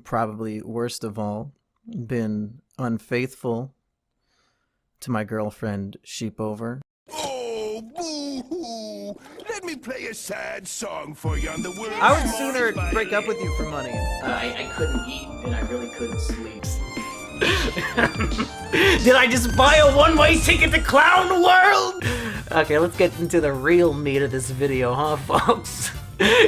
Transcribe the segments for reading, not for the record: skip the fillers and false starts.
probably worst of all, been unfaithful to my girlfriend Sheepover. Oh, boo-hoo! Let me play a sad song for you on the world. I would sooner break up with you for money. I couldn't eat, and I really couldn't sleep. Did I just buy a one-way ticket to Clown World? Okay, let's get into the real meat of this video, huh, folks?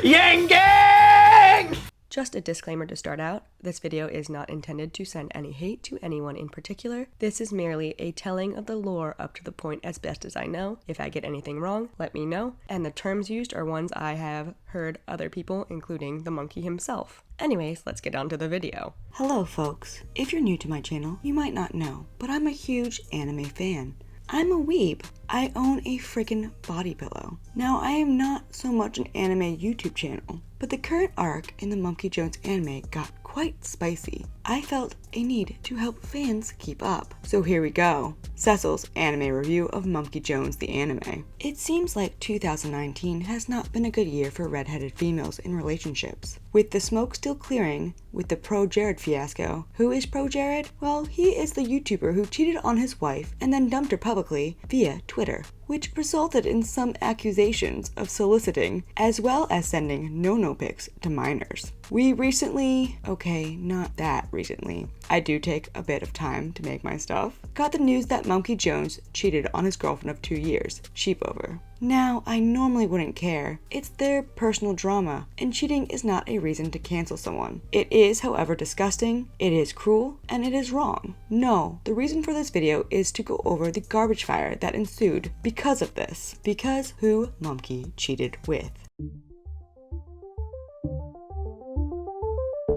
Yang Gang! Just a disclaimer to start out, this video is not intended to send any hate to anyone in particular. This is merely a telling of the lore up to the point as best as I know. If I get anything wrong, let me know. And the terms used are ones I have heard other people, including the Mumkey himself. Anyways, let's get on to the video. Hello folks, if you're new to my channel, you might not know, but I'm a huge anime fan. I'm a weeb. I own a freaking body pillow. Now, I am not so much an anime YouTube channel, but the current arc in the Mumkey Jones anime got quite spicy. I felt a need to help fans keep up. So here we go. Cecil's anime review of Mumkey Jones the anime. It seems like 2019 has not been a good year for redheaded females in relationships. With the smoke still clearing with the Pro Jared fiasco. Who is Pro Jared? Well, he is the YouTuber who cheated on his wife and then dumped her publicly via Twitter, which resulted in some accusations of soliciting as well as sending no-no pics to minors. We recently, okay, not that recently, I do take a bit of time to make my stuff, got the news that Mumkey Jones cheated on his girlfriend of 2 years, Sheepover. Now, I normally wouldn't care. It's their personal drama, and cheating is not a reason to cancel someone. It is, however, disgusting, it is cruel, and it is wrong. No, the reason for this video is to go over the garbage fire that ensued because of this. Because who Mumkey cheated with.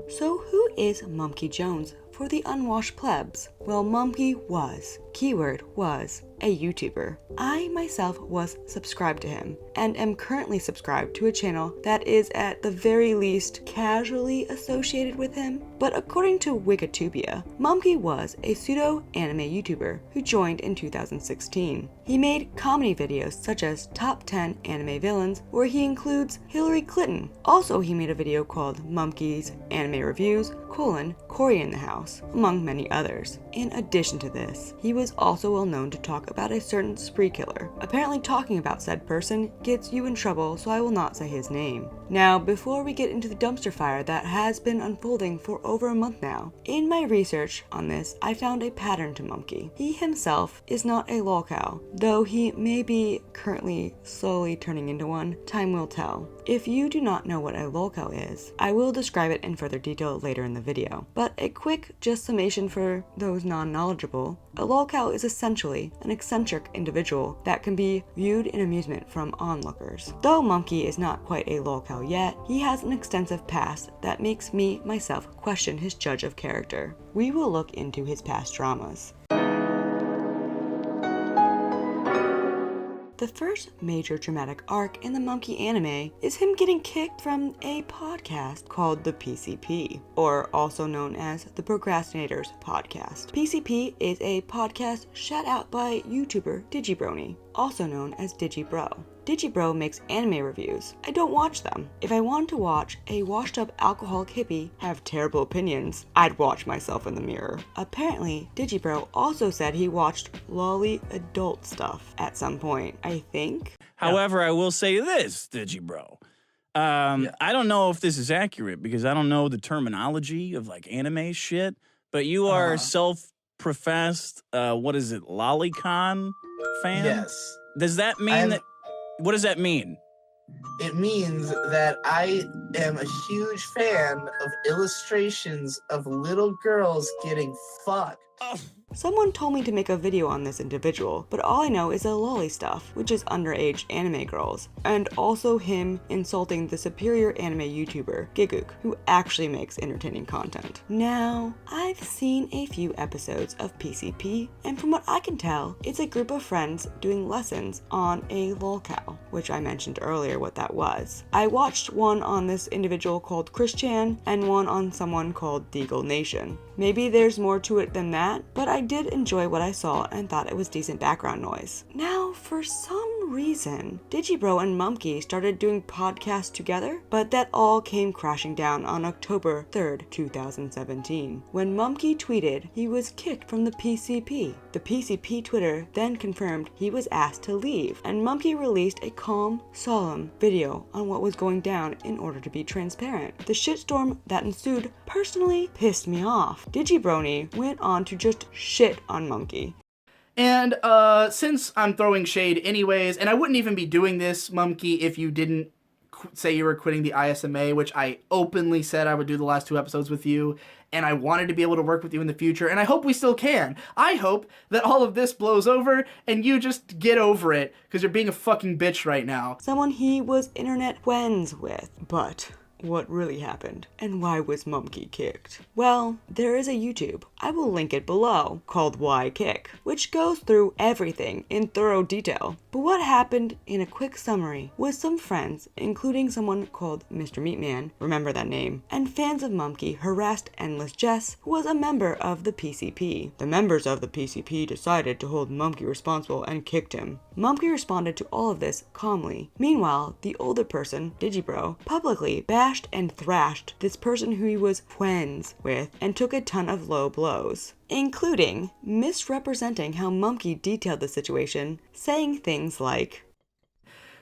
So who is Mumkey Jones for the unwashed plebs? Well, Mumkey was, keyword was, a YouTuber. I myself was subscribed to him and am currently subscribed to a channel that is at the very least casually associated with him. But according to Wikitubia, Mumkey was a pseudo-anime YouTuber who joined in 2016. He made comedy videos such as Top 10 Anime Villains, where he includes Hillary Clinton. Also, he made a video called Mumkey's Anime Reviews, Cory in the House, among many others. In addition to this, he was also well known to talk about a certain spree killer. Apparently talking about said person gets you in trouble, so I will not say his name. Now, before we get into the dumpster fire that has been unfolding for over a month now, in my research on this, I found a pattern to Mumkey. He himself is not a lolcow, though he may be currently slowly turning into one. Time will tell. If you do not know what a lolcow is, I will describe it in further detail later in the video. But a quick just summation for those non-knowledgeable, a lolcow is essentially an eccentric individual that can be viewed in amusement from onlookers. Though Mumkey is not quite a lolcow yet, he has an extensive past that makes me, myself, question his judge of character. We will look into his past dramas. The first major dramatic arc in the Mumkey anime is him getting kicked from a podcast called the PCP, or also known as the Procrastinators Podcast. PCP is a podcast shout out by YouTuber Digibrony, also known as Digibro. Digibro makes anime reviews. I don't watch them. If I wanted to watch a washed up alcoholic hippie have terrible opinions, I'd watch myself in the mirror. Apparently, Digibro also said he watched lolly adult stuff at some point, I think. However, I will say this, Digibro. I don't know if this is accurate because I don't know the terminology of like anime shit, but you are self-professed, what is it, lolicon fan? Yes. Does that mean that... What does that mean? It means that I am a huge fan of illustrations of little girls getting fucked. Oh. Someone told me to make a video on this individual, but all I know is the lolly stuff, which is underage anime girls, and also him insulting the superior anime YouTuber, Gigook, who actually makes entertaining content. Now, I've seen a few episodes of PCP, and from what I can tell, it's a group of friends doing lessons on a lolcow, which I mentioned earlier what that was. I watched one on this individual called Christian, and one on someone called Deagle Nation. Maybe there's more to it than that, but I did enjoy what I saw and thought it was decent background noise. Now, for some some reason, Digibro and Mumkey started doing podcasts together, but that all came crashing down on October 3rd, 2017, when Mumkey tweeted he was kicked from the PCP. The PCP Twitter then confirmed he was asked to leave, and Mumkey released a calm, solemn video on what was going down in order to be transparent. The shitstorm that ensued personally pissed me off. Digibrony went on to just shit on Mumkey. And since I'm throwing shade anyways, and I wouldn't even be doing this, Mumkey, if you didn't say you were quitting the ISMA, which I openly said I would do the last 2 episodes with you, and I wanted to be able to work with you in the future, and I hope we still can. I hope that all of this blows over and you just get over it, because you're being a fucking bitch right now. Someone he was internet friends with. But what really happened, and why was Mumkey kicked? Well, there is a YouTube, I will link it below, called Why Kick, which goes through everything in thorough detail. But what happened in a quick summary was some friends, including someone called Mr. Meatman, remember that name, and fans of Mumkey harassed Endless Jess, who was a member of the PCP. The members of the PCP decided to hold Mumkey responsible and kicked him. Mumkey responded to all of this calmly. Meanwhile, the older person, Digibro, publicly bashed and thrashed this person who he was friends with and took a ton of low blows, including misrepresenting how Mumkey detailed the situation, saying things like,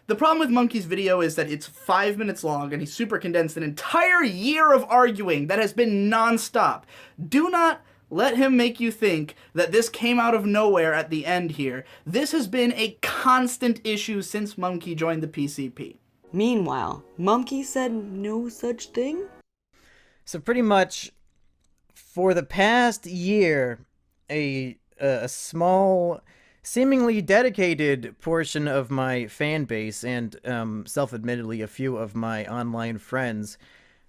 The problem with Mumkey's video is that it's 5 minutes long and he super condensed an entire year of arguing that has been non-stop. Do not let him make you think that this came out of nowhere at the end here. This has been a constant issue since Mumkey joined the PCP. Meanwhile, Mumkey said no such thing? So pretty much, for the past year, a small, seemingly dedicated portion of my fan base, and self-admittedly a few of my online friends,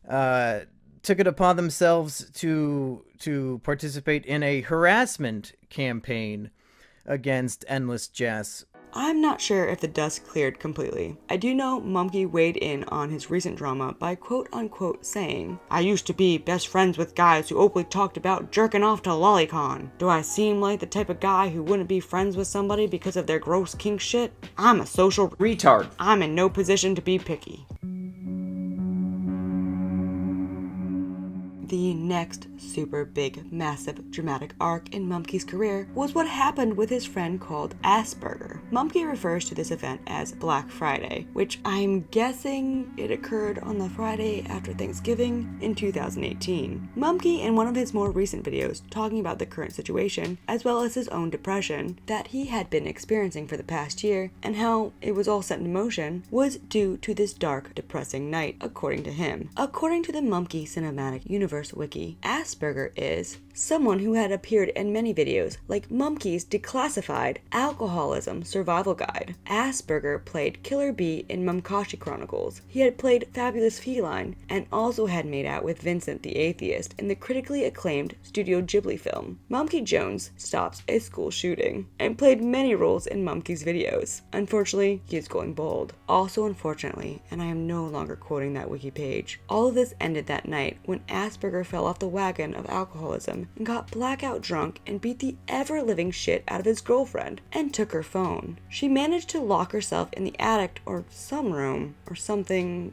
took it upon themselves to participate in a harassment campaign against Endless Jess. I'm not sure if the dust cleared completely. I do know Mumkey weighed in on his recent drama by quote-unquote saying, I used to be best friends with guys who openly talked about jerking off to lolicon. Do I seem like the type of guy who wouldn't be friends with somebody because of their gross kink shit? I'm a social retard. I'm in no position to be picky. The next super big, massive, dramatic arc in Mumkey's career was what happened with his friend called Asperger. Mumkey refers to this event as Black Friday, which I'm guessing it occurred on the Friday after Thanksgiving in 2018. Mumkey, in one of his more recent videos talking about the current situation, as well as his own depression that he had been experiencing for the past year, and how it was all set in motion, was due to this dark, depressing night, according to him. According to the Mumkey Cinematic Universe Wiki, Asperger is someone who had appeared in many videos, like Mumkey's Declassified Alcoholism Survival Guide. Asperger played Killer B in Mumkashi Chronicles. He had played Fabulous Feline, and also had made out with Vincent the Atheist in the critically acclaimed Studio Ghibli film. Mumkey Jones stops a school shooting, and played many roles in Mumkey's videos. Unfortunately, he is going bald. Also unfortunately, and I am no longer quoting that wiki page, all of this ended that night when Asperger fell off the wagon of alcoholism and got blackout drunk and beat the ever-living shit out of his girlfriend and took her phone. She managed to lock herself in the attic or some room or something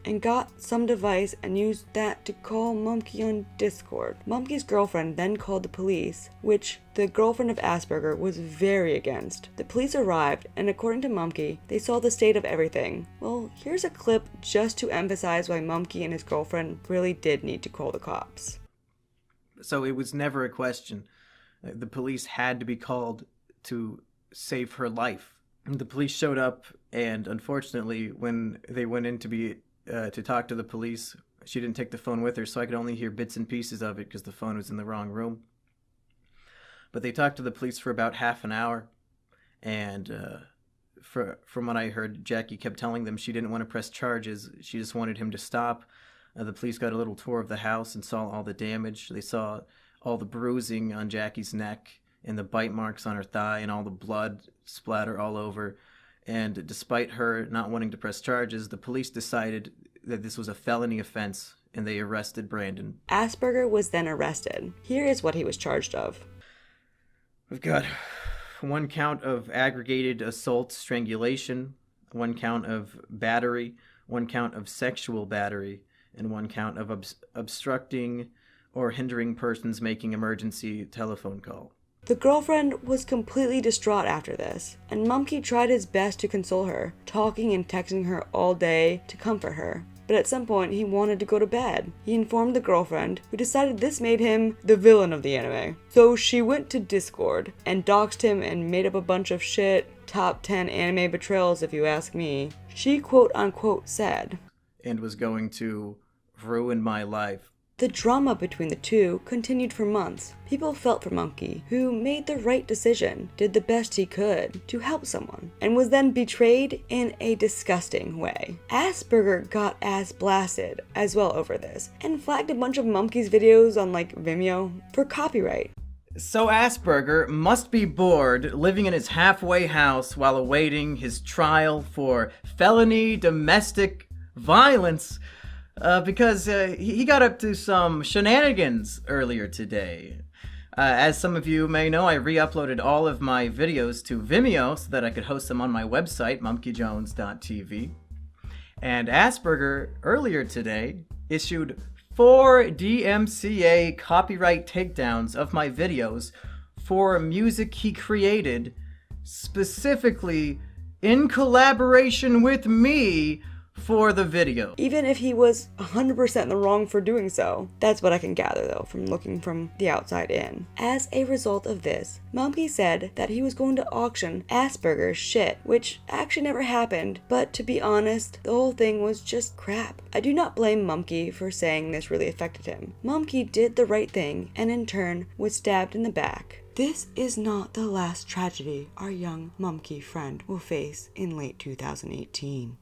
and got some device and used that to call Mumkey on Discord. Mumkey's girlfriend then called the police, which the girlfriend of Asperger was very against. The police arrived, and according to Mumkey, they saw the state of everything. Well, here's a clip just to emphasize why Mumkey and his girlfriend really did need to call the cops. So it was never a question. The police had to be called to save her life. The police showed up, and unfortunately, when they went in to talk to the police, she didn't take the phone with her, so I could only hear bits and pieces of it because the phone was in the wrong room. But they talked to the police for about half an hour, and from what I heard, Jackie kept telling them she didn't want to press charges. She just wanted him to stop. The police got a little tour of the house and saw all the damage. They saw all the bruising on Jackie's neck and the bite marks on her thigh and all the blood splatter all over. And despite her not wanting to press charges, the police decided that this was a felony offense, and they arrested Brandon. Asperger was then arrested. Here is what he was charged of. We've got 1 count of aggregated assault, strangulation, 1 count of battery, 1 count of sexual battery, and 1 count of obstructing or hindering persons making emergency telephone call. The girlfriend was completely distraught after this, and Mumkey tried his best to console her, talking and texting her all day to comfort her. But at some point, he wanted to go to bed. He informed the girlfriend, who decided this made him the villain of the anime. So she went to Discord and doxed him and made up a bunch of shit, top 10 anime betrayals if you ask me. She quote-unquote said, "And was going to ruin my life." The drama between the two continued for months. People felt for Mumkey, who made the right decision, did the best he could to help someone, and was then betrayed in a disgusting way. Asperger got ass blasted as well over this, and flagged a bunch of Mumkey's videos on Vimeo for copyright. So Asperger must be bored living in his halfway house while awaiting his trial for felony domestic violence. Because he got up to some shenanigans earlier today. As some of you may know, I re-uploaded all of my videos to Vimeo so that I could host them on my website, mumkeyjones.tv. And Asperger, earlier today, issued 4 DMCA copyright takedowns of my videos for music he created, specifically in collaboration with me, for the video. Even if he was 100% in the wrong for doing so. That's what I can gather though from looking from the outside in. As a result of this, Mumkey said that he was going to auction Asperger's shit, which actually never happened, but to be honest, the whole thing was just crap. I do not blame Mumkey for saying this really affected him. Mumkey did the right thing and in turn was stabbed in the back. This is not the last tragedy our young Mumkey friend will face in late 2018.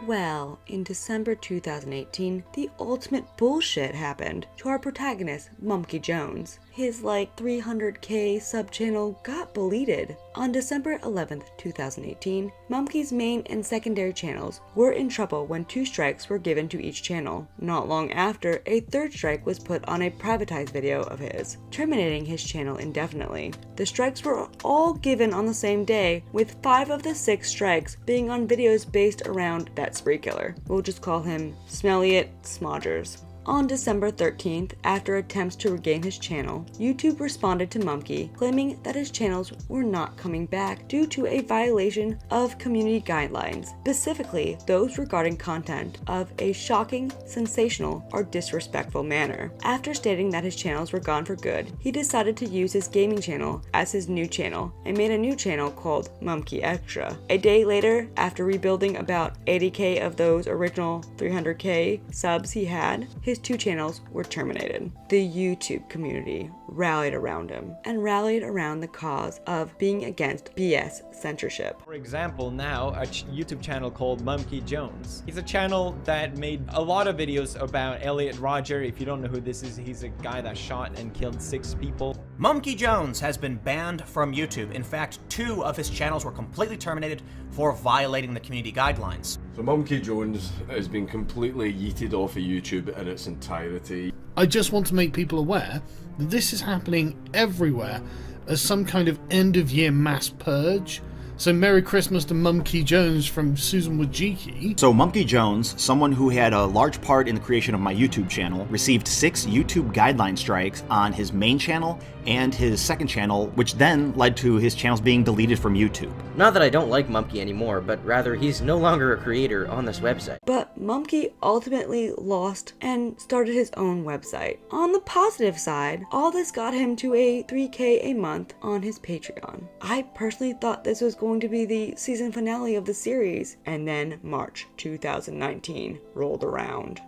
Well, in December 2018, the ultimate bullshit happened to our protagonist, Mumkey Jones. His 300k sub-channel got deleted. On December 11th, 2018, Mumkey's main and secondary channels were in trouble when 2 strikes were given to each channel. Not long after, a 3rd strike was put on a privatized video of his, terminating his channel indefinitely. The strikes were all given on the same day, with 5 of the 6 strikes being on videos based around that spree killer. We'll just call him Smelliot Smodgers. On December 13th, after attempts to regain his channel, YouTube responded to Mumkey, claiming that his channels were not coming back due to a violation of community guidelines, specifically those regarding content of a shocking, sensational, or disrespectful manner. After stating that his channels were gone for good, he decided to use his gaming channel as his new channel and made a new channel called Mumkey Extra. A day later, after rebuilding about 80k of those original 300k subs he had, his 2 channels were terminated. The YouTube community rallied around him and rallied around the cause of being against BS censorship. For example, now a YouTube channel called Mumkey Jones. He's a channel that made a lot of videos about Elliot Rodger. If you don't know who this is, he's a guy that shot and killed 6 people. Mumkey Jones has been banned from YouTube. In fact, 2 of his channels were completely terminated for violating the community guidelines. So Mumkey Jones has been completely yeeted off of YouTube in its entirety. I just want to make people aware that this is happening everywhere as some kind of end-of-year mass purge. So Merry Christmas to Mumkey Jones from Susan Wojcicki. So Mumkey Jones, someone who had a large part in the creation of my YouTube channel, received 6 YouTube guideline strikes on his main channel and his second channel, which then led to his channels being deleted from YouTube. Not that I don't like Mumkey anymore, but rather he's no longer a creator on this website. But Mumkey ultimately lost and started his own website. On the positive side, all this got him to a 3k a month on his Patreon. I personally thought this was going to be the season finale of the series, and then March 2019 rolled around.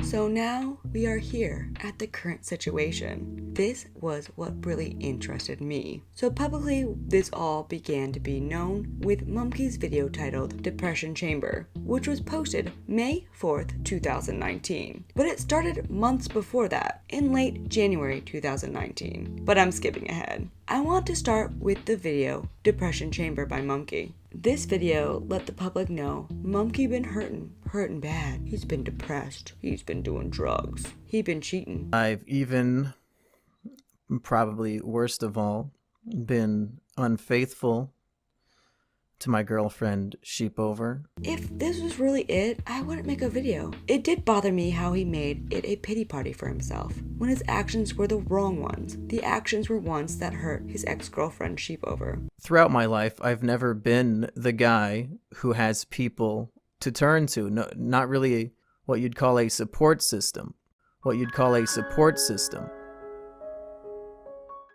So now we are here at the current situation. This was what really interested me. So publicly, this all began to be known with Mumkey's video titled Depression Chamber, which was posted May 4th, 2019. But it started months before that, in late January 2019. But I'm skipping ahead. I want to start with the video Depression Chamber by Mumkey. This video let the public know Mumkey been hurting bad. He's been depressed. He's been doing drugs. He been cheating. I've even, probably worst of all, been unfaithful to my girlfriend Sheepover. If this was really it, I wouldn't make a video. It did bother me how he made it a pity party for himself, when his actions were the wrong ones. The actions were ones that hurt his ex-girlfriend Sheepover. Throughout my life, I've never been the guy who has people to turn to. No, not really what you'd call a support system.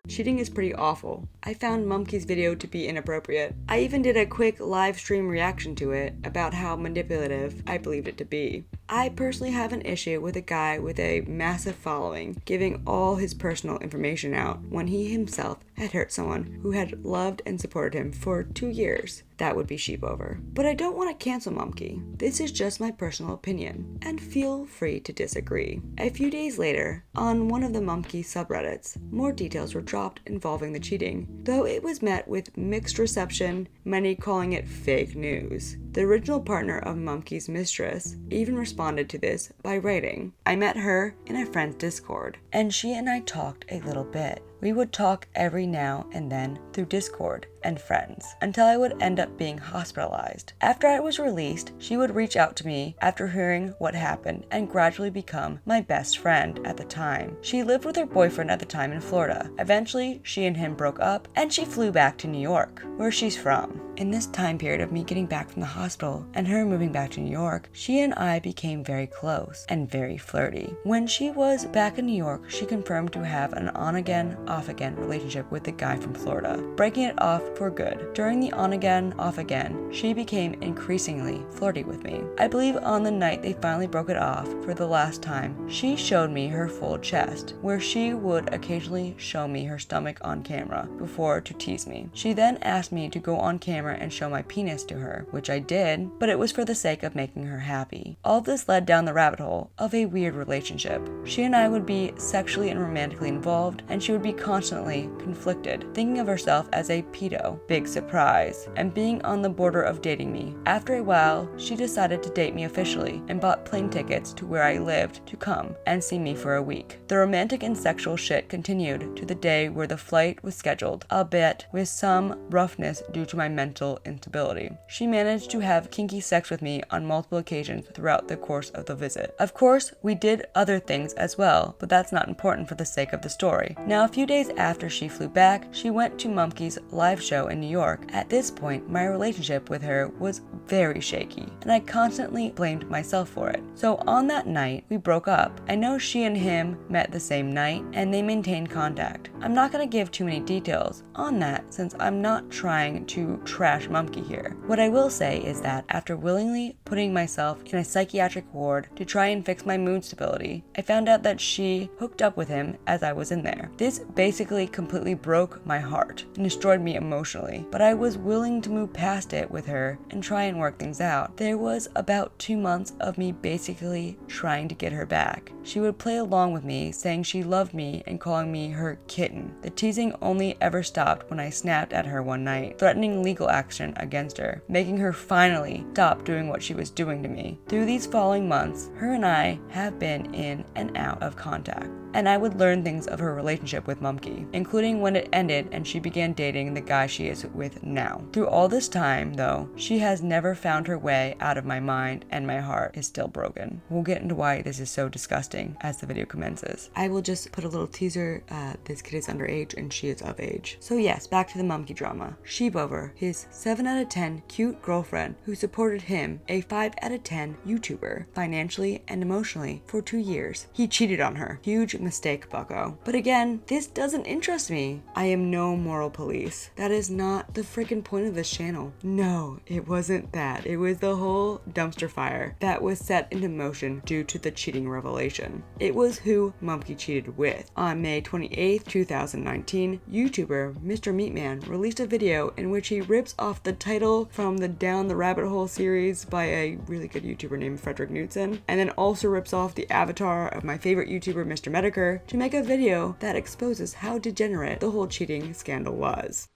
Cheating is pretty awful. I found Mumkey's video to be inappropriate. I even did a quick live stream reaction to it about how manipulative I believed it to be. I personally have an issue with a guy with a massive following giving all his personal information out when he himself had hurt someone who had loved and supported him for 2 years. That would be Sheepover. But I don't want to cancel Mumkey. This is just my personal opinion, and feel free to disagree. A few days later, on one of the Mumkey subreddits, more details were dropped involving the cheating, though it was met with mixed reception, many calling it fake news. The original partner of Mumkey's mistress even responded to this by writing, "I met her in a friend's Discord, and she and I talked a little bit. We would talk every now and then through Discord and friends until I would end up being hospitalized. After I was released, she would reach out to me after hearing what happened and gradually become my best friend at the time. She lived with her boyfriend at the time in Florida. Eventually, she and him broke up and she flew back to New York, where she's from. In this time period of me getting back from the hospital and her moving back to New York, she and I became very close and very flirty. When she was back in New York, she confirmed to have an on-again, off-again relationship with the guy from Florida, breaking it off for good. During the on-again, off-again, she became increasingly flirty with me. I believe on the night they finally broke it off for the last time, she showed me her full chest, where she would occasionally show me her stomach on camera before to tease me. She then asked me to go on camera and show my penis to her, which I did, but it was for the sake of making her happy. All of this led down the rabbit hole of a weird relationship. She and I would be sexually and romantically involved, and she would be constantly conflicted, thinking of herself as a pedo, big surprise, and being on the border of dating me. After a while, she decided to date me officially and bought plane tickets to where I lived to come and see me for a week. The romantic and sexual shit continued to the day where the flight was scheduled, albeit with some roughness due to my mental instability. She managed to have kinky sex with me on multiple occasions throughout the course of the visit. Of course, we did other things as well, but that's not important for the sake of the story. Now, a few days after she flew back, she went to Mumkey's live show in New York. At this point, my relationship with her was very shaky, and I constantly blamed myself for it. So on that night, we broke up. I know she and him met the same night, and they maintained contact. I'm not going to give too many details on that since I'm not trying to trash Mumkey here. What I will say is that after willingly putting myself in a psychiatric ward to try and fix my mood stability, I found out that she hooked up with him as I was in there. This basically completely broke my heart and destroyed me emotionally, but I was willing to move past it with her and try and work things out. There was about 2 months of me basically trying to get her back. She would play along with me, saying she loved me and calling me her kitten. The teasing only ever stopped when I snapped at her one night, threatening legal action against her, making her finally stop doing what she was doing to me. Through these following months, her and I have been in and out of contact, and I would learn things of her relationship with Mumkey, including when it ended and she began dating the guy she is with now. Through all this time, though, she has never found her way out of my mind, and my heart is still broken. We'll get into why this is so disgusting as the video commences. I will just put a little teaser. This kid is underage and she is of age. So yes, back to the Mumkey drama. Sheepover, his 7 out of 10 cute girlfriend who supported him, a 5 out of 10 YouTuber, financially and emotionally for 2 years. He cheated on her. Huge mistake, bucko. But again, this doesn't interest me. I am no moral police. That is not the freaking point of this channel. No, it wasn't that. It was the whole dumpster fire that was set into motion due to the cheating revelation. It was who Mumkey cheated with. On May 28th, 2019, YouTuber Mr. Meatman released a video in which he rips off the title from the Down the Rabbit Hole series by a really good YouTuber named Frederick Knudsen, and then also rips off the avatar of my favorite YouTuber Mr. Mediker to make a video that exposes how degenerate the whole cheating scandal was.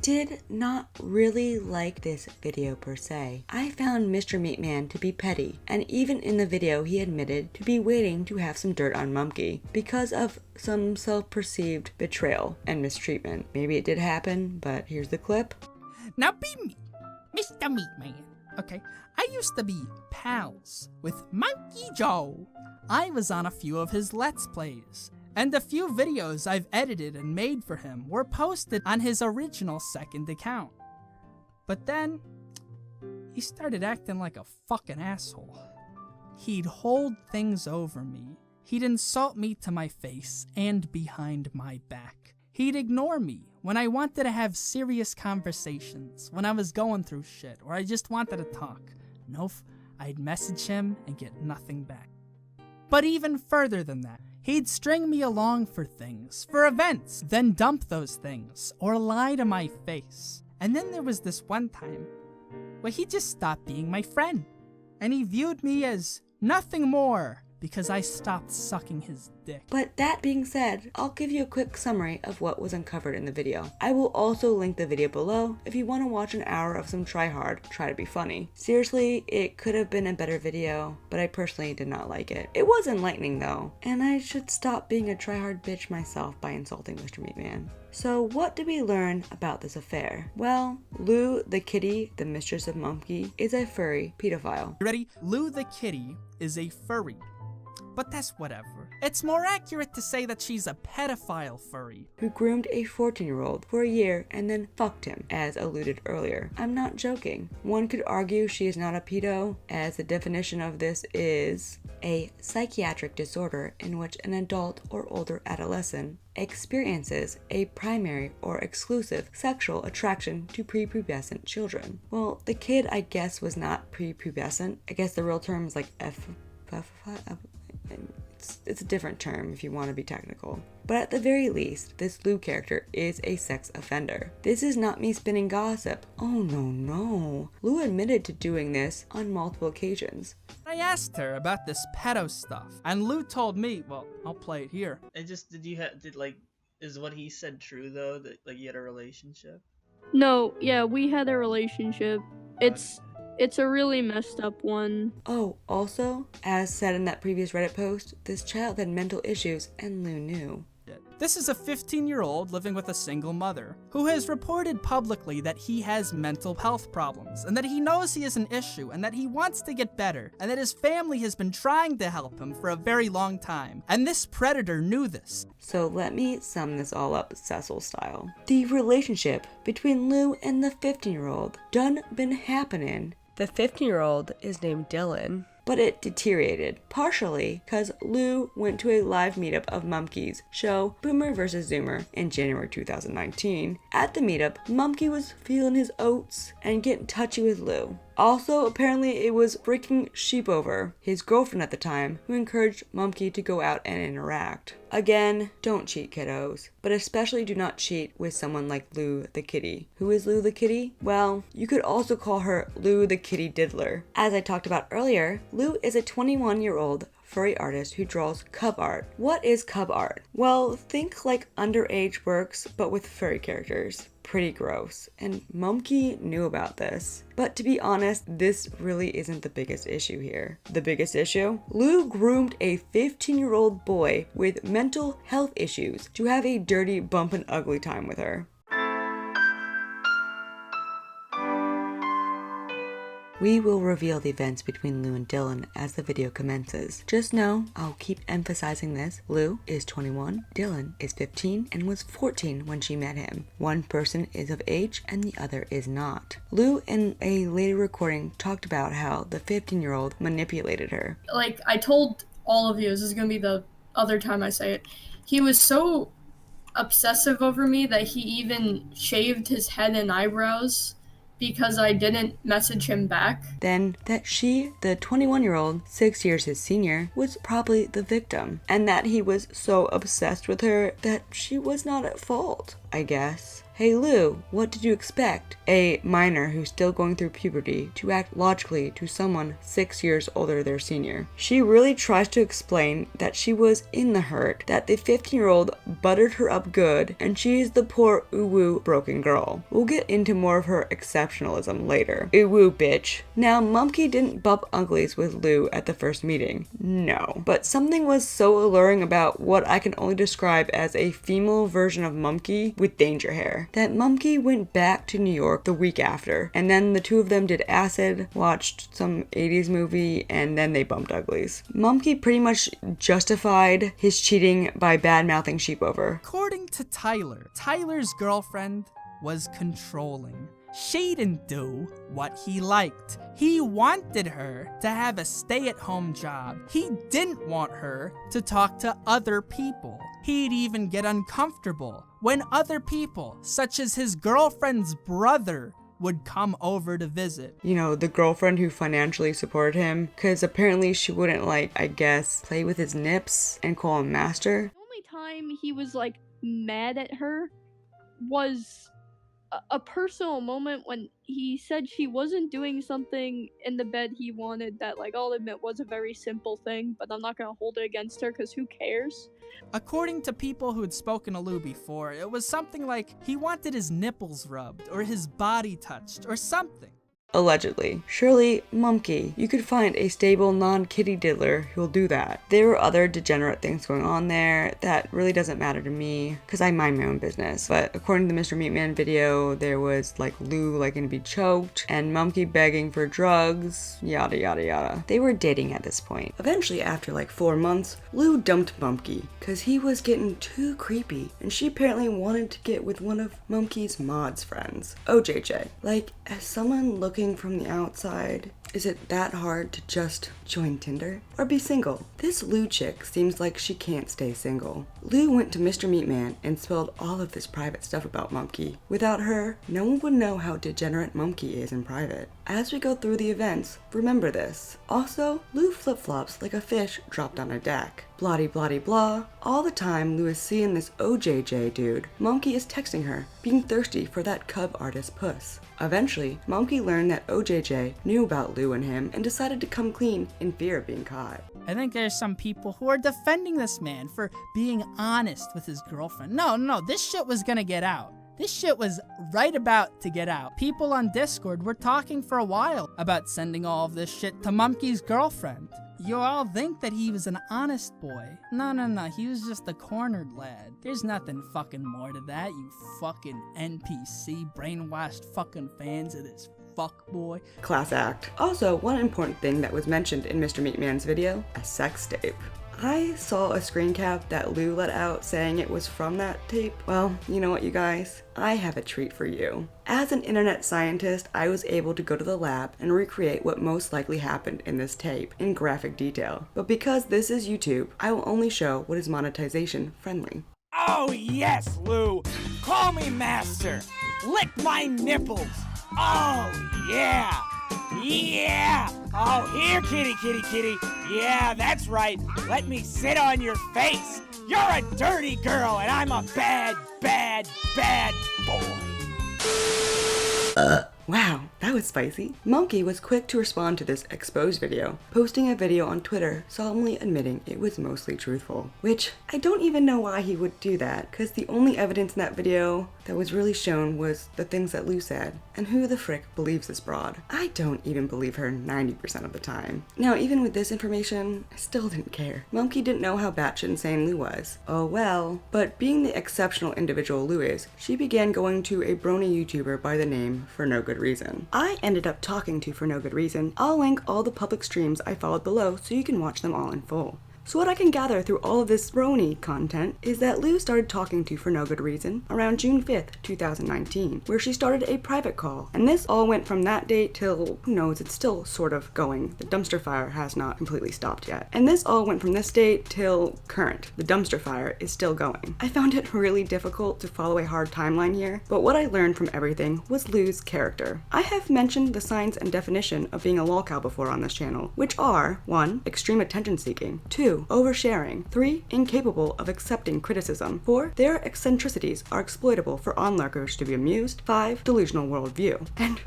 did not really like this video per se. I found Mr. Meatman to be petty, and even in the video he admitted to be waiting to have some dirt on Mumkey because of some self-perceived betrayal and mistreatment. Maybe it did happen, but here's the clip. Now be me, Mr. Meatman. Okay, I used to be pals with Mumkey Joe. I was on a few of his Let's Plays, and the few videos I've edited and made for him were posted on his original second account. But then, he started acting like a fucking asshole. He'd hold things over me. He'd insult me to my face and behind my back. He'd ignore me when I wanted to have serious conversations, when I was going through shit, or I just wanted to talk. Nope, I'd message him and get nothing back. But even further than that, he'd string me along for things, for events, then dump those things, or lie to my face. And then there was this one time where he just stopped being my friend, and he viewed me as nothing more because I stopped sucking his dick. But that being said, I'll give you a quick summary of what was uncovered in the video. I will also link the video below if you want to watch an hour of some try to be funny. Seriously, it could have been a better video, but I personally did not like it. It was enlightening though, and I should stop being a tryhard bitch myself by insulting Mr. Meatman. So what did we learn about this affair? Well, Lou the kitty, the mistress of Mumkey, is a furry pedophile. You ready? Lou the kitty is a furry. But that's whatever. It's more accurate to say that she's a pedophile furry who groomed a 14-year-old for a year and then fucked him, as alluded earlier. I'm not joking. One could argue she is not a pedo, as the definition of this is a psychiatric disorder in which an adult or older adolescent experiences a primary or exclusive sexual attraction to prepubescent children. Well, the kid, I guess, was not prepubescent. I guess the real term is like it's a different term if you want to be technical. But at the very least, this Lou character is a sex offender. This is not me spinning gossip. Oh no. Lou admitted to doing this on multiple occasions. I asked her about this pedo stuff, and Lou told me, well, I'll play it here. Is what he said true though, that like you had a relationship? No, yeah, we had a relationship. It's a really messed up one. Oh, also, as said in that previous Reddit post, this child had mental issues and Lou knew. This is a 15-year-old living with a single mother who has reported publicly that he has mental health problems and that he knows he has an issue and that he wants to get better and that his family has been trying to help him for a very long time. And this predator knew this. So let me sum this all up Cecil style. The relationship between Lou and the 15-year-old done been happening. The 15-year-old is named Dylan. But it deteriorated, partially because Lou went to a live meetup of Mumkey's show Boomer vs. Zoomer in January 2019. At the meetup, Mumkey was feeling his oats and getting touchy with Lou. Also, apparently it was freaking Sheepover, his girlfriend at the time, who encouraged Mumkey to go out and interact. Again, don't cheat, kiddos. But especially do not cheat with someone like Lou the kitty. Who is Lou the kitty? Well, you could also call her Lou the kitty diddler. As I talked about earlier, Lou is a 21-year-old furry artist who draws cub art. What is cub art? Well, think like underage works, but with furry characters. Pretty gross, and Mumkey knew about this. But to be honest, this really isn't the biggest issue here. The biggest issue? Lou groomed a 15-year-old boy with mental health issues to have a dirty, bumpin' ugly time with her. We will reveal the events between Lou and Dylan as the video commences. Just know, I'll keep emphasizing this, Lou is 21, Dylan is 15, and was 14 when she met him. One person is of age and the other is not. Lou, in a later recording, talked about how the 15-year-old manipulated her. Like, I told all of you, this is gonna be the other time I say it, he was so obsessive over me that he even shaved his head and eyebrows because I didn't message him back. Then that she, the 21-year-old, 6 years his senior, was probably the victim, and that he was so obsessed with her that she was not at fault, I guess. "Hey Lou, what did you expect? A minor who's still going through puberty to act logically to someone 6 years older than their senior." She really tries to explain that she was in the hurt, that the 15-year-old buttered her up good, and she's the poor uwu broken girl. We'll get into more of her exceptionalism later. Uwu bitch. Now, Mumkey didn't bump uglies with Lou at the first meeting. No. But something was so alluring about what I can only describe as a female version of Mumkey with danger hair, that Mumkey went back to New York the week after, and then the two of them did acid, watched some 80s movie, and then they bumped uglies. Mumkey pretty much justified his cheating by bad-mouthing Sheepover. According to Tyler, Tyler's girlfriend was controlling. She didn't do what he liked. He wanted her to have a stay-at-home job. He didn't want her to talk to other people. He'd even get uncomfortable when other people, such as his girlfriend's brother, would come over to visit. You know, the girlfriend who financially supported him, because apparently she wouldn't, like, I guess, play with his nips and call him master. The only time he was, like, mad at her was a personal moment when he said she wasn't doing something in the bed he wanted that, like, I'll admit was a very simple thing, but I'm not gonna hold it against her because who cares? According to people who had spoken to Lou before, it was something like he wanted his nipples rubbed or his body touched or something. Allegedly. Surely, Mumkey, you could find a stable non-kitty diddler who'll do that. There were other degenerate things going on there that really doesn't matter to me, because I mind my own business. But according to the Mr. Meatman video, there was like Lou like gonna be choked, and Mumkey begging for drugs, yada yada yada. They were dating at this point. Eventually, after like 4 months, Lou dumped Mumkey, because he was getting too creepy, and she apparently wanted to get with one of Mumkey's mod's friends, OJJ. Like, as someone looking from the outside, is it that hard to just join Tinder or be single? This Lou chick seems like she can't stay single. Lou went to Mr. Meatman and spilled all of this private stuff about Mumkey. Without her, no one would know how degenerate Mumkey is in private. As we go through the events, remember this. Also, Lou flip-flops like a fish dropped on a deck. Bloody bloody blah. All the time Lou is seeing this OJJ dude, Mumkey is texting her, being thirsty for that cub artist puss. Eventually, Mumkey learned that OJJ knew about Lou and him and decided to come clean in fear of being caught. I think there's some people who are defending this man for being honest with his girlfriend. No, this shit was gonna get out. This shit was right about to get out. People on Discord were talking for a while about sending all of this shit to Mumkey's girlfriend. You all think that he was an honest boy. No, he was just a cornered lad. There's nothing fucking more to that, you fucking NPC brainwashed fucking fans of this fuck boy. Class act. Also, one important thing that was mentioned in Mr. Meatman's video, a sex tape. I saw a screen cap that Lou let out saying it was from that tape. Well, you know what, you guys? I have a treat for you. As an internet scientist, I was able to go to the lab and recreate what most likely happened in this tape in graphic detail. But because this is YouTube, I will only show what is monetization friendly. Oh yes, Lou! Call me master! Lick my nipples! Oh yeah! Yeah! Oh, here, kitty, kitty, kitty. Yeah, that's right. Let me sit on your face. You're a dirty girl, and I'm a bad, bad, bad boy. Wow, that was spicy. Mumkey was quick to respond to this exposed video, posting a video on Twitter solemnly admitting it was mostly truthful. Which, I don't even know why he would do that, because the only evidence in that video that was really shown was the things that Lou said. And who the frick believes this broad? I don't even believe her 90% of the time. Now, even with this information, I still didn't care. Mumkey didn't know how batshit insane Lou was. Oh well. But being the exceptional individual Lou is, she began going to a brony YouTuber by the name For No Good Reason. I ended up talking to For No Good Reason. I'll link all the public streams I followed below so you can watch them all in full. So what I can gather through all of this brony content is that Lou started talking to For No Good Reason around June 5th, 2019, where she started a private call. And this all went from that date till, who knows, it's still sort of going. The dumpster fire has not completely stopped yet. And this all went from this date till current. The dumpster fire is still going. I found it really difficult to follow a hard timeline here, but what I learned from everything was Lou's character. I have mentioned the signs and definition of being a lolcow before on this channel, which are 1. Extreme attention seeking, 2. 2. Oversharing. 3. Incapable of accepting criticism. 4. Their eccentricities are exploitable for onlookers to be amused. 5. Delusional worldview. And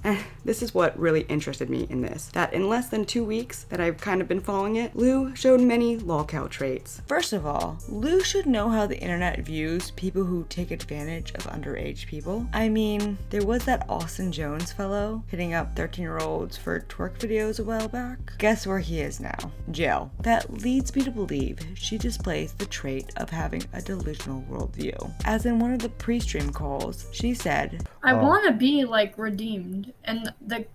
this is what really interested me in this, that in less than 2 weeks that I've kind of been following it, Lou showed many lolcow traits. First of all, Lou should know how the internet views people who take advantage of underage people. I mean, there was that Austin Jones fellow hitting up 13-year-olds for twerk videos a while back. Guess where he is now? Jail. That leads me to believe she displays the trait of having a delusional worldview. As in one of the pre-stream calls, she said, I want to be, like, redeemed. And I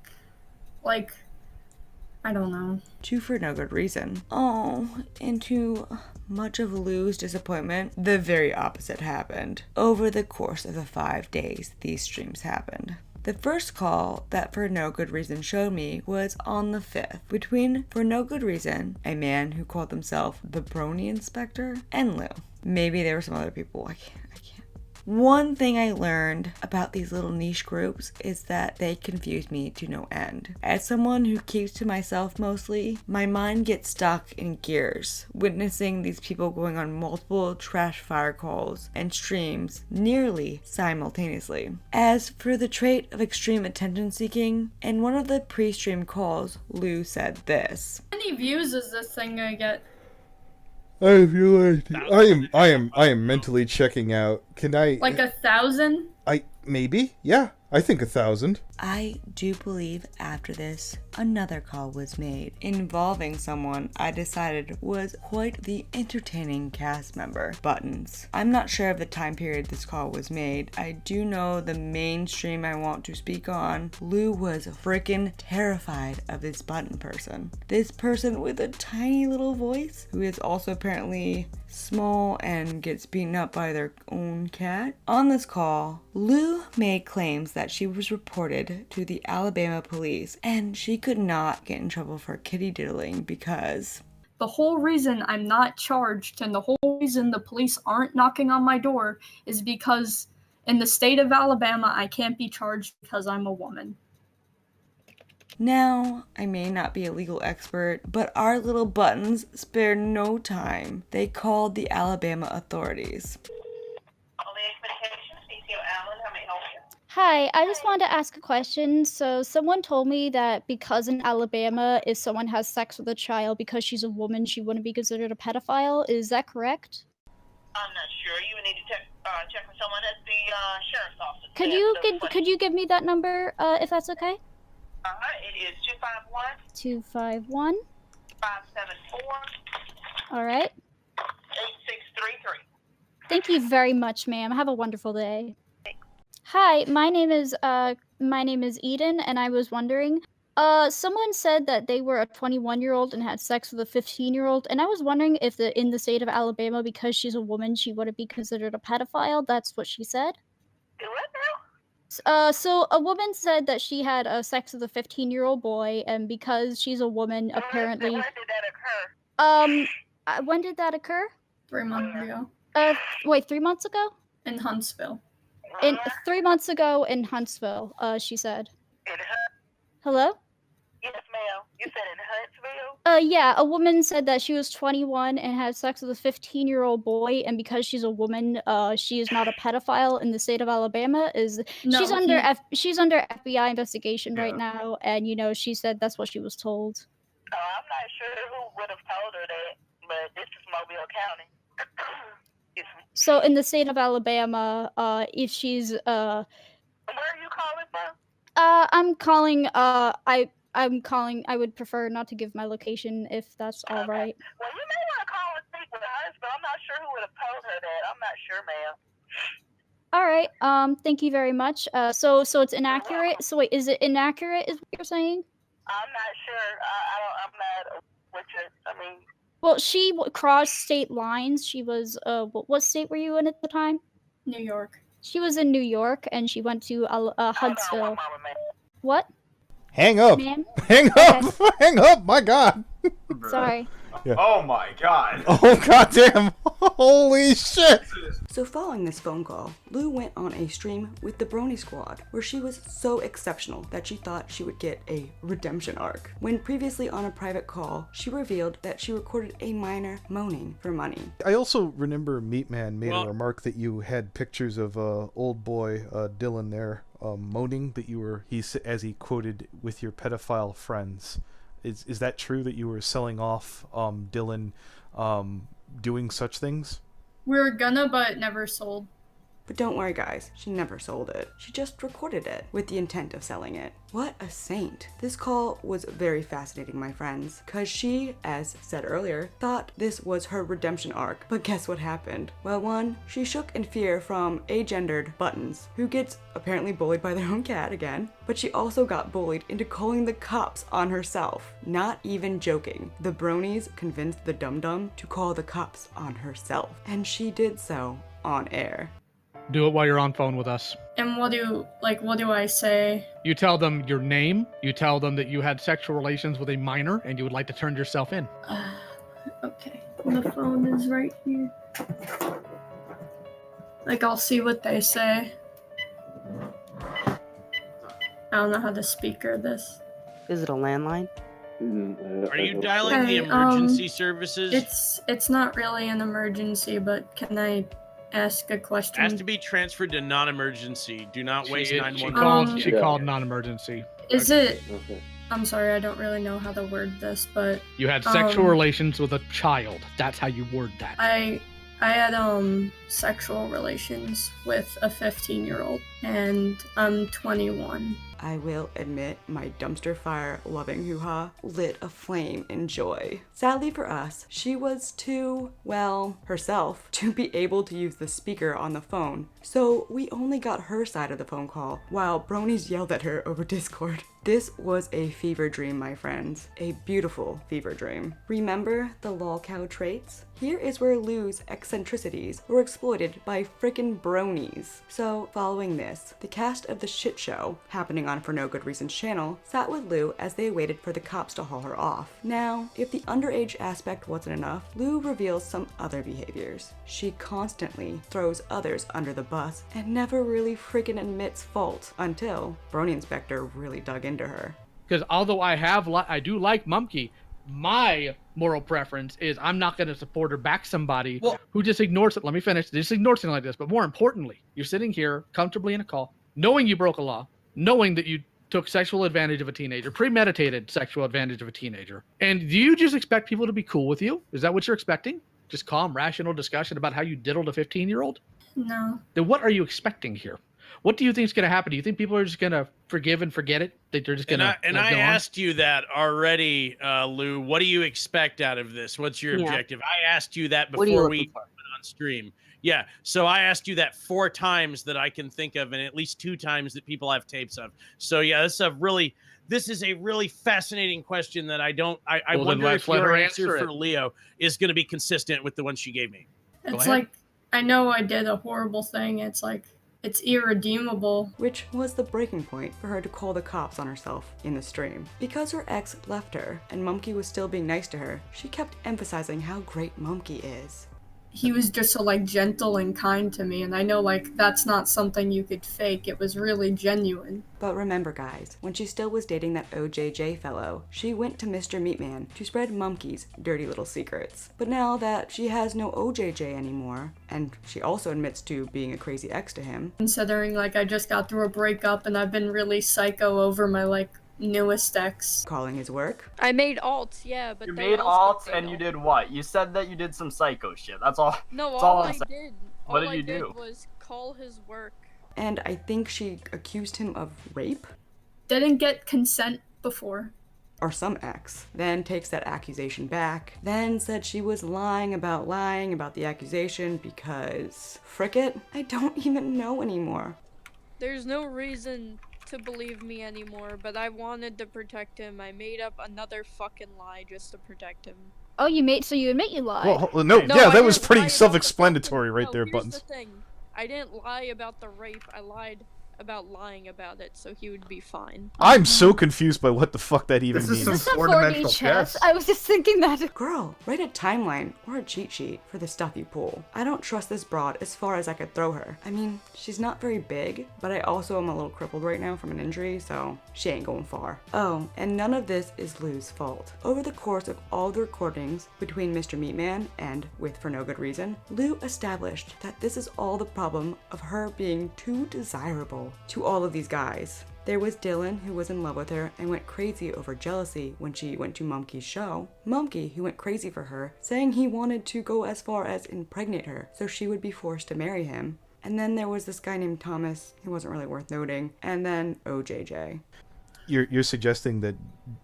don't know. For no good reason. Oh, and to much of Lou's disappointment, the very opposite happened. Over the course of the 5 days these streams happened. The first call that For No Good Reason showed me was on the 5th, between For No Good Reason, a man who called himself the Brony Inspector, and Lou. Maybe there were some other people. I can't. One thing I learned about these little niche groups is that they confuse me to no end. As someone who keeps to myself mostly, my mind gets stuck in gears, witnessing these people going on multiple trash fire calls and streams nearly simultaneously. As for the trait of extreme attention seeking, in one of the pre-stream calls, Lou said this. How many views is this thing gonna get? I feel like I am mentally checking out. Can I? Like 1,000? Maybe. Yeah, I think 1,000. I do believe after this, another call was made involving someone I decided was quite the entertaining cast member, Buttons. I'm not sure of the time period this call was made. I do know the main stream I want to speak on, Lou was freaking terrified of this Button person. This person with a tiny little voice, who is also apparently small and gets beaten up by their own cat. On this call, Lou made claims that she was reported to the Alabama police and she could not get in trouble for kitty diddling because the whole reason I'm not charged and the whole reason the police aren't knocking on my door is because in the state of Alabama I can't be charged because I'm a woman. Now, I may not be a legal expert, but our little Buttons spared no time. They called the Alabama authorities. Hi, I just wanted to ask a question. So someone told me that because in Alabama, if someone has sex with a child because she's a woman, she wouldn't be considered a pedophile. Is that correct? I'm not sure. You would need to check with someone at the sheriff's office. Could you give me that number, if that's okay? It is 251 251 574. All right. 8633. Thank you very much, ma'am. Have a wonderful day. Hi, my name is Eden, and I was wondering, someone said that they were a 21-year-old and had sex with a 15-year-old, and I was wondering if in the state of Alabama, because she's a woman, she wouldn't be considered a pedophile. That's what she said. So a woman said that she had sex with a 15-year-old boy, and because she's a woman, apparently. When did that occur? When did that occur? 3 months ago. Wait, 3 months ago? In Huntsville. 3 months ago in Huntsville, she said. Hello? Yes, ma'am. You said in Huntsville? Yeah, a woman said that she was 21 and had sex with a 15-year-old boy, and because she's a woman, she is not a pedophile in the state of Alabama. She's under FBI investigation right now, and she said that's what she was told. Oh, I'm not sure who would have told her that, but this is Mobile County. So in the state of Alabama, if she's Where are you calling from? I'm calling. I'm calling. I would prefer not to give my location if that's all right. Well, you may want to call and speak with her, but I'm not sure who would have told her that. I'm not sure, ma'am. All right. Thank you very much. So it's inaccurate. So wait, is it inaccurate? Is what you're saying? I'm not sure. I'm not with you. I mean. Well, she crossed state lines. She was. What state were you in at the time? New York. She was in New York, and she went to Huntsville. What? Hang up. Ma'am? Hang up. Okay. Hang up. My God. Sorry. Yeah. Oh my god. Oh goddamn! Holy shit! So following this phone call, Lou went on a stream with the Brony Squad, where she was so exceptional that she thought she would get a redemption arc. When previously on a private call, she revealed that she recorded a minor moaning for money. I also remember Meatman made a remark that you had pictures of old boy Dylan there moaning that you were, as he quoted, with your pedophile friends. Is that true that you were selling off Dylan doing such things? We were gonna, but it never sold. But don't worry guys, she never sold it. She just recorded it with the intent of selling it. What a saint. This call was very fascinating, my friends, cause she, as said earlier, thought this was her redemption arc. But guess what happened? Well, one, she shook in fear from agendered Buttons, who gets apparently bullied by their own cat again, but she also got bullied into calling the cops on herself. Not even joking. The bronies convinced the dum-dum to call the cops on herself, and she did so on air. Do it while you're on phone with us. And what do I say? You tell them your name, you tell them that you had sexual relations with a minor and you would like to turn yourself in. Okay. The phone is right here. Like, I'll see what they say. I don't know how to speaker this. Is it a landline? Are you dialing the emergency services? It's not really an emergency, but can I ask a question? Has to be transferred to non-emergency. Do not waste 911. She called non-emergency. Is it? I'm sorry, I don't really know how to word this, but you had sexual relations with a child. That's how you word that. I had sexual relations with a 15-year-old, and I'm 21. I will admit my dumpster fire loving hoo-ha lit a flame in joy. Sadly for us, she was too, well, herself, to be able to use the speaker on the phone. So we only got her side of the phone call, while bronies yelled at her over Discord. This was a fever dream, my friends. A beautiful fever dream. Remember the lolcow traits? Here is where Lou's eccentricities were exploited by frickin' bronies. So, following this, the cast of the shit show, happening on For No Good Reason's channel, sat with Lou as they waited for the cops to haul her off. Now, if the underage aspect wasn't enough, Lou reveals some other behaviors. She constantly throws others under the bus and never really frickin' admits fault until Brony Inspector really dug into her. Because although I do like Mumkey, my moral preference is I'm not going to support or back somebody who just ignores it. Let me finish. Just ignores something like this. But more importantly, you're sitting here comfortably in a call, knowing you broke a law, knowing that you took sexual advantage of a teenager, premeditated sexual advantage of a teenager. And do you just expect people to be cool with you? Is that what you're expecting? Just calm, rational discussion about how you diddled a 15-year-old? No. Then what are you expecting here? What do you think is going to happen? Do you think people are just going to forgive and forget it? That they're just going to And I asked you that already, Lou. What do you expect out of this? What's your objective? I asked you that before we went on stream. Yeah, so I asked you that 4 times that I can think of, and at least 2 times that people have tapes of. So yeah, this is a really fascinating question that I wonder if your answer for Leo is going to be consistent with the one she gave me. It's like, I know I did a horrible thing. It's like, it's irredeemable. Which was the breaking point for her to call the cops on herself in the stream. Because her ex left her and Mumkey was still being nice to her, she kept emphasizing how great Mumkey is. He was just so like gentle and kind to me, and I know like that's not something you could fake. It was really genuine. But remember guys, when she still was dating that OJJ fellow, she went to Mr. Meatman to spread Mumkey's dirty little secrets. But now that she has no OJJ anymore, and she also admits to being a crazy ex to him. Considering like I just got through a breakup and I've been really psycho over my like newest ex. Calling his work? I made alts, yeah, but you made alts and you did what? You said that you did some psycho shit. That's all. No, that's all I did. What did you do? Was call his work. And I think she accused him of rape? Didn't get consent before. Or some ex. Then takes that accusation back. Then said she was lying about the accusation because... frick it, I don't even know anymore. There's no reason to believe me anymore, but I wanted to protect him. I made up another fucking lie just to protect him. Oh, so you admit you lied? Well, no, yeah, that was pretty self-explanatory right there, Buttons. Here's the thing. I didn't lie about the rape. I lied about lying about it, so he would be fine. I'm so confused by what the fuck that even means. This is some 4D chess. I was just thinking that. Girl, write a timeline or a cheat sheet for the stuff you pull. I don't trust this broad as far as I could throw her. I mean, she's not very big, but I also am a little crippled right now from an injury, so she ain't going far. Oh, and none of this is Lou's fault. Over the course of all the recordings between Mr. Meatman and With For No Good Reason, Lou established that this is all the problem of her being too desirable to all of these guys. There was Dylan, who was in love with her and went crazy over jealousy when she went to Mumkey's show. Mumkey, who went crazy for her, saying he wanted to go as far as impregnate her so she would be forced to marry him. And then there was this guy named Thomas, who wasn't really worth noting, and then OJJ. You're suggesting that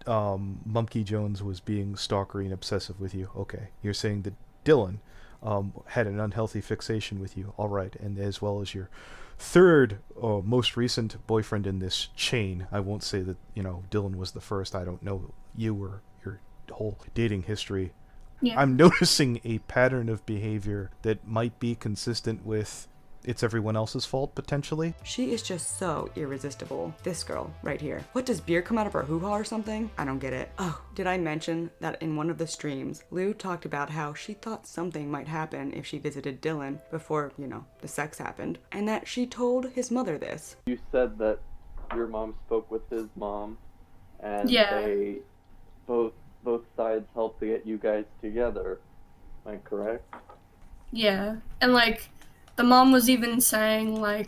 Mumkey Jones was being stalkery and obsessive with you. Okay. You're saying that Dylan had an unhealthy fixation with you. All right. And as well as your third most recent boyfriend in this chain. I won't say that, Dylan was the first. I don't know you or your whole dating history. Yeah. I'm noticing a pattern of behavior that might be consistent with it's everyone else's fault, potentially. She is just so irresistible. This girl, right here. What, does beer come out of her hoo-ha or something? I don't get it. Oh, did I mention that in one of the streams, Lou talked about how she thought something might happen if she visited Dylan before, the sex happened, and that she told his mother this. You said that your mom spoke with his mom, and Yeah. they both sides helped to get you guys together. Am I correct? Yeah, and the mom was even saying I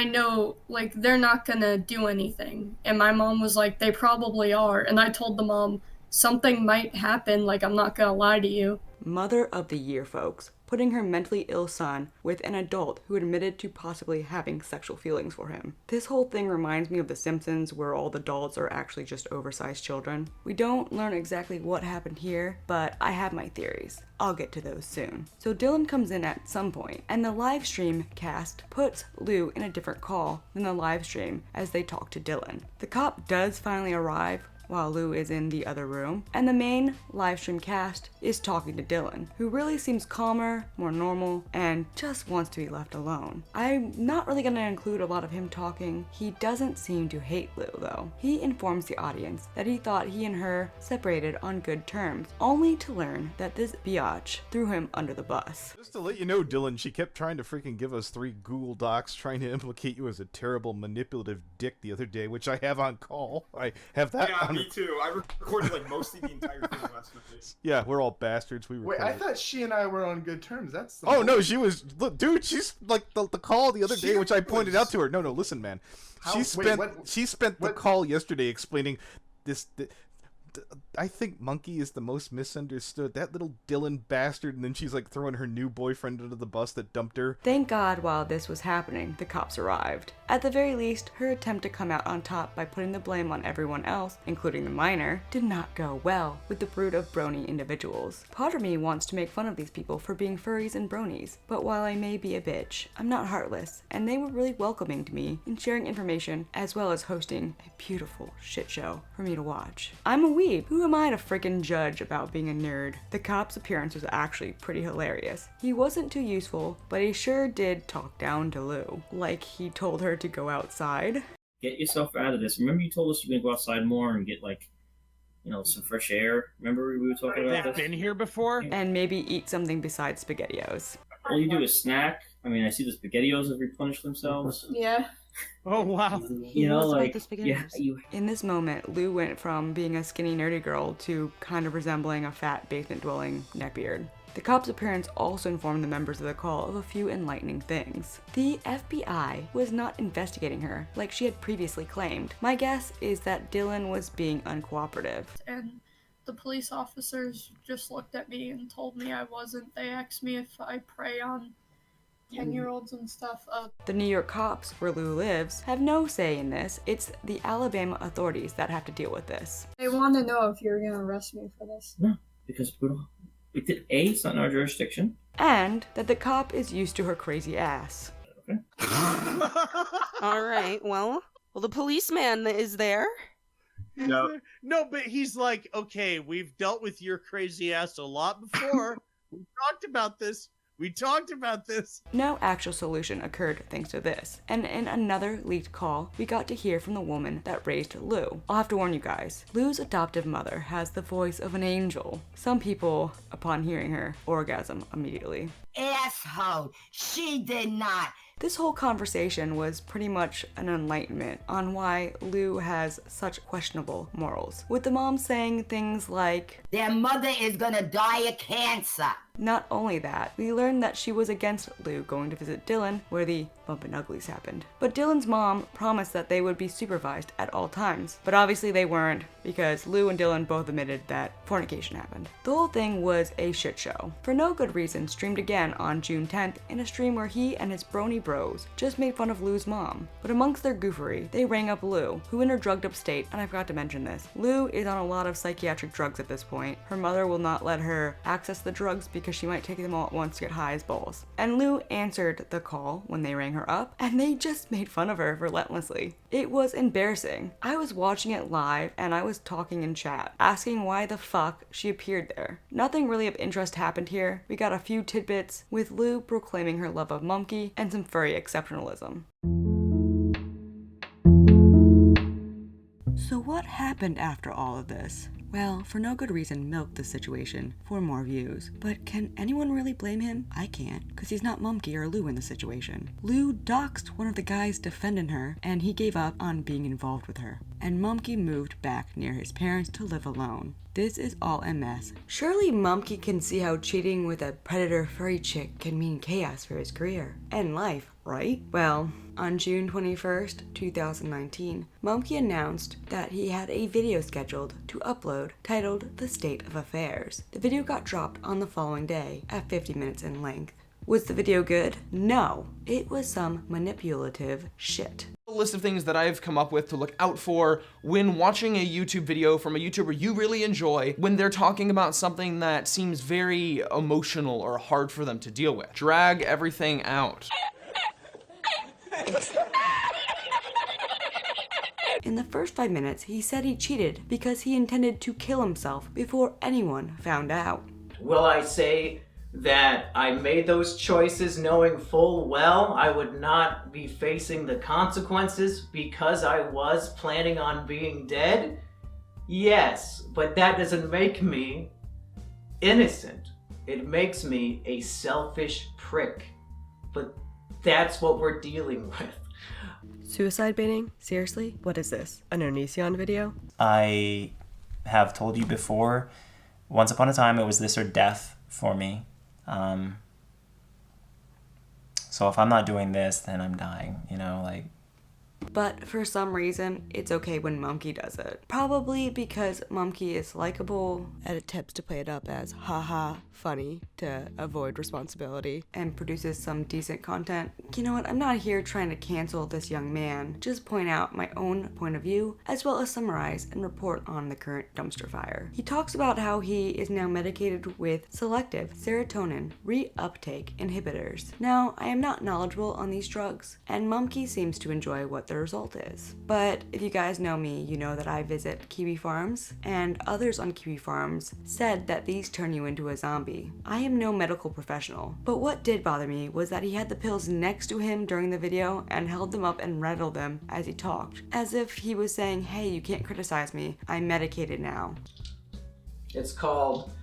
know they're not gonna do anything, and my mom was like, they probably are, and I told the mom something might happen, I'm not gonna lie to you. Mother of the year, folks, putting her mentally ill son with an adult who admitted to possibly having sexual feelings for him. This whole thing reminds me of The Simpsons, where all the adults are actually just oversized children. We don't learn exactly what happened here, but I have my theories. I'll get to those soon. So Dylan comes in at some point, and the live stream cast puts Lou in a different call than the live stream as they talk to Dylan. The cop does finally arrive while Lou is in the other room, and the main livestream cast is talking to Dylan, who really seems calmer, more normal, and just wants to be left alone. I'm not really gonna include a lot of him talking. He doesn't seem to hate Lou, though. He informs the audience that he thought he and her separated on good terms, only to learn that this biatch threw him under the bus. Just to let you know, Dylan, she kept trying to freaking give us 3 Google Docs trying to implicate you as a terrible manipulative dick the other day, which I have on call. I have that on. Me too. I recorded mostly the entire thing last night. Yeah, we're all bastards. Wait, I thought she and I were on good terms. That's the no, she was. Look, dude, she's like the call the other day, which I pointed out to her. No, listen, man. She spent the call yesterday explaining this. I think Mumkey is the most misunderstood. That little Dylan bastard, and then she's throwing her new boyfriend under the bus that dumped her. Thank God while this was happening, the cops arrived. At the very least, her attempt to come out on top by putting the blame on everyone else, including the minor, did not go well with the brood of brony individuals. Part of me wants to make fun of these people for being furries and bronies, but while I may be a bitch, I'm not heartless, and they were really welcoming to me in sharing information as well as hosting a beautiful shit show for me to watch. I'm a weeb. Who am I to freaking judge about being a nerd? The cop's appearance was actually pretty hilarious. He wasn't too useful, but he sure did talk down to Lou. He told her to go outside. Get yourself out of this. Remember you told us you're gonna go outside more and get some fresh air? Remember we were talking about this? They've been here before? And maybe eat something besides SpaghettiOs. All you do is snack. I mean, I see the SpaghettiOs have replenished themselves. Yeah. Oh, wow. In this moment, Lou went from being a skinny nerdy girl to kind of resembling a fat basement-dwelling neckbeard. The cop's appearance also informed the members of the call of a few enlightening things. The FBI was not investigating her like she had previously claimed. My guess is that Dylan was being uncooperative. And the police officers just looked at me and told me I wasn't. They asked me if I prey on 10-year-olds and stuff. The New York cops, where Lou lives, have no say in this. It's the Alabama authorities that have to deal with this. They want to know if you're gonna arrest me for this. No, because it's not in our jurisdiction. And that the cop is used to her crazy ass. Okay. All right, well, the policeman is there. No, but he's like, okay, we've dealt with your crazy ass a lot before. We've talked about this. We talked about this. No actual solution occurred thanks to this, and in another leaked call, we got to hear from the woman that raised Lou. I'll have to warn you guys, Lou's adoptive mother has the voice of an angel. Some people, upon hearing her, orgasm immediately. Asshole, she did not. This whole conversation was pretty much an enlightenment on why Lou has such questionable morals, with the mom saying things like, "Their mother is gonna die of cancer." Not only that, we learned that she was against Lou going to visit Dylan, where the bumpin' uglies happened. But Dylan's mom promised that they would be supervised at all times. But obviously they weren't, because Lou and Dylan both admitted that fornication happened. The whole thing was a shit show. For no good reason, streamed again on June 10th in a stream where he and his brony bros just made fun of Lou's mom. But amongst their goofery, they rang up Lou, who in her drugged up state, and I forgot to mention this, Lou is on a lot of psychiatric drugs at this point. Her mother will not let her access the drugs because she might take them all at once to get high as balls. And Lou answered the call when they rang her up, and they just made fun of her relentlessly. It was embarrassing. I was watching it live and I was talking in chat, asking why the fuck she appeared there. Nothing really of interest happened here. We got a few tidbits, with Lou proclaiming her love of Mumkey and some furry exceptionalism. So what happened after all of this? Well, for no good reason, milked the situation for more views. But can anyone really blame him? I can't, because he's not Mumkey or Lou in the situation. Lou doxed one of the guys defending her, and he gave up on being involved with her. And Mumkey moved back near his parents to live alone. This is all a mess. Surely Mumkey can see how cheating with a predator furry chick can mean chaos for his career and life, right? Well, on June 21st, 2019, Mumkey announced that he had a video scheduled to upload titled The State of Affairs. The video got dropped on the following day at 50 minutes in length. Was the video good? No, it was some manipulative shit. A list of things that I've come up with to look out for when watching a YouTube video from a YouTuber you really enjoy when they're talking about something that seems very emotional or hard for them to deal with. Drag everything out. In the first 5 minutes, he said he cheated because he intended to kill himself before anyone found out. Will I say that I made those choices knowing full well I would not be facing the consequences because I was planning on being dead? Yes, but that doesn't make me innocent. It makes me a selfish prick. But that's what we're dealing with. Suicide baiting? Seriously? What is this? An Onision video? I have told you before, once upon a time it was this or death for me. So if I'm not doing this, then I'm dying, you know, like. But for some reason, it's okay when Mumkey does it. Probably because Mumkey is likable and attempts to play it up as haha funny to avoid responsibility and produces some decent content. You know what, I'm not here trying to cancel this young man, just point out my own point of view as well as summarize and report on the current dumpster fire. He talks about how he is now medicated with selective serotonin reuptake inhibitors. Now, I am not knowledgeable on these drugs, and Mumkey seems to enjoy what the result is. But if you guys know me, you know that I visit kiwi farms, and others on kiwi farms said that these turn you into a zombie. I am no medical professional, but what did bother me was that he had the pills next to him during the video and held them up and rattled them as he talked, as if he was saying, hey, you can't criticize me, I'm medicated now. It's called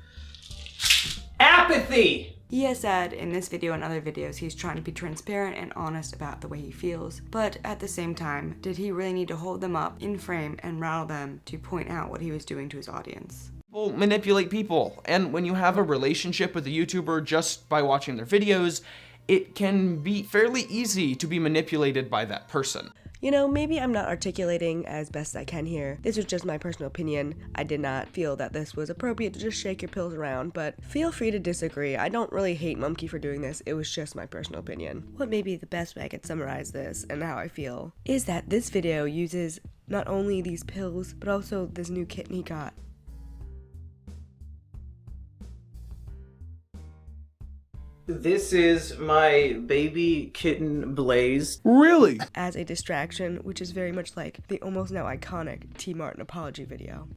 apathy! He has said in this video and other videos he's trying to be transparent and honest about the way he feels, but at the same time, did he really need to hold them up in frame and rattle them to point out what he was doing to his audience? People manipulate people, and when you have a relationship with a YouTuber just by watching their videos, it can be fairly easy to be manipulated by that person. You know, maybe I'm not articulating as best I can here. This was just my personal opinion. I did not feel that this was appropriate to just shake your pills around, but feel free to disagree. I don't really hate Mumkey for doing this. It was just my personal opinion. What may be the best way I could summarize this and how I feel is that this video uses not only these pills, but also this new kitten he got. This is my baby kitten Blaze. Really? As a distraction, which is very much like the almost now iconic T. Martin apology video.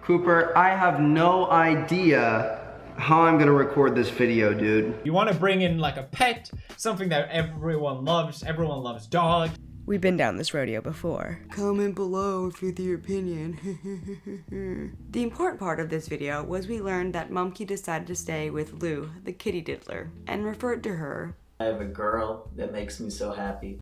Cooper, I have no idea how I'm gonna record this video, dude. You want to bring in like a pet, something that everyone loves. Everyone loves dogs. We've been down this rodeo before. Comment below if with your opinion. The important part of this video was we learned that Mumkey decided to stay with Lou, the kitty diddler, and referred to her. I have a girl that makes me so happy.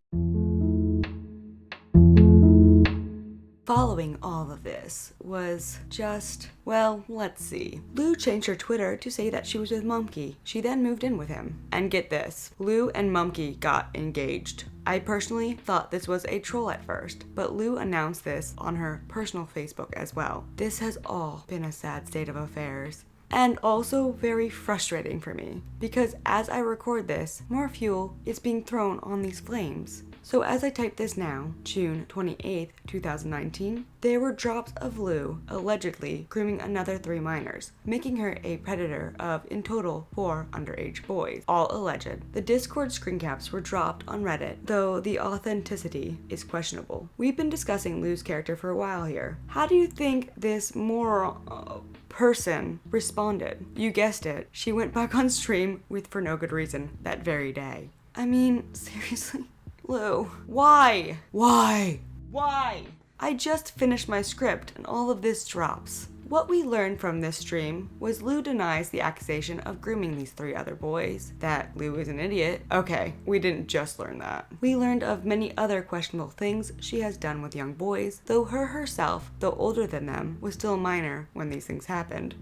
Following all of this was just, well, let's see. Lou changed her Twitter to say that she was with Mumkey. She then moved in with him. And get this, Lou and Mumkey got engaged. I personally thought this was a troll at first, but Lou announced this on her personal Facebook as well. This has all been a sad state of affairs. And also very frustrating for me, because as I record this, more fuel is being thrown on these flames. So as I type this now, June 28th, 2019, there were drops of Lou allegedly grooming another 3 minors, making her a predator of, in total, 4 underage boys, all alleged. The Discord screen caps were dropped on Reddit, though the authenticity is questionable. We've been discussing Lou's character for a while here. How do you think this moral person responded? You guessed it, she went back on stream with for no good reason that very day. I mean, seriously? Lou, why? Why? Why? I just finished my script and all of this drops. What we learned from this stream was Lou denies the accusation of grooming these 3 other boys, that Lou is an idiot. Okay, we didn't just learn that. We learned of many other questionable things she has done with young boys, though her herself, though older than them, was still a minor when these things happened.